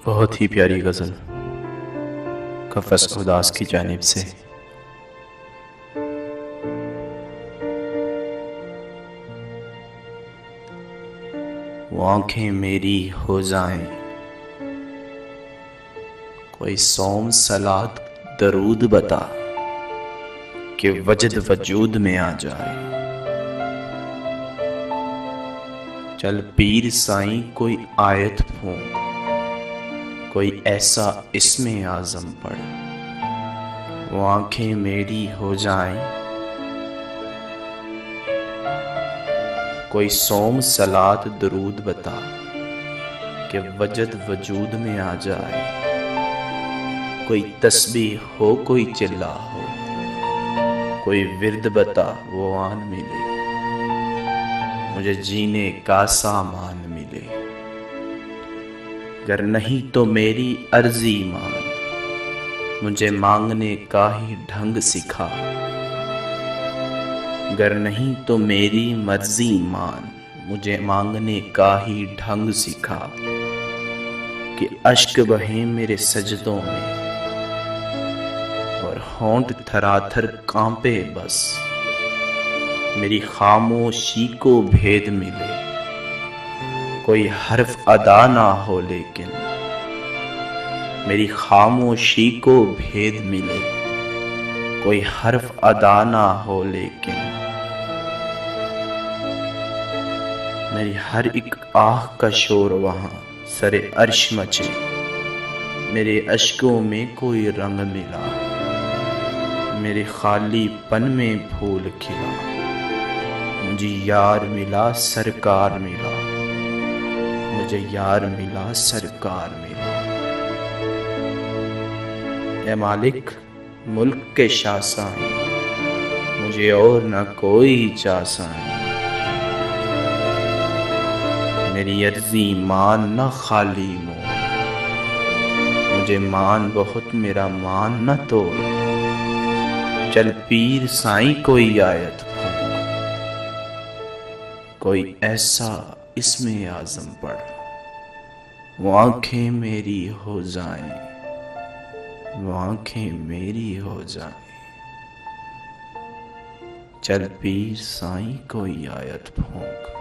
बहुत ही प्यारी गज़ल कफ़स उदास की जानिब से। वो आँखें मेरी हो जाएं, कोई सोम सलात दरूद बता कि वजद वजूद में आ जाए। चल पीर साईं कोई आयत फूंक, कोई ऐसा इसमें आज़म पढ़। वो आँखें मेरी हो जाएं, कोई सोम सलात दरूद बता कि वजद वजूद में आ जाए। कोई तस्बीह हो कोई चिल्ला हो, कोई विर्द बता वो आन मिले। मुझे जीने का सामान मिले, गर नहीं तो मेरी अर्जी मान। मुझे मांगने का ही ढंग सिखा, गर नहीं तो मेरी मर्जी मान। मुझे मांगने का ही ढंग सिखा कि अश्क बहे मेरे सजदों में और होंठ थराथर कांपे बस। मेरी खामोशी को भेद मिले, कोई हर्फ अदा ना हो लेकिन। मेरी खामोशी को भेद मिले, कोई हर्फ अदा ना हो लेकिन। मेरी हर एक आह का शोर वहाँ सरे अर्श मचे। मेरे अश्कों में कोई रंग मिला, मेरे खालीपन में फूल खिला। मुझे यार मिला सरकार मिला, मुझे यार मिला सरकार मिला। ए मालिक मुल्क के शासाई, मुझे और न कोई चासाई। मेरी अर्जी मान न खाली मोर, मुझे मान बहुत मेरा मान न तोड़। चल पीर साईं कोई आयत फूंक, कोई ऐसा इसमें आज़म पढ़। वो आँखें मेरी हो जाएं, वो आँखें मेरी हो जाएं। चल पीर साईं कोई आयत फूंक।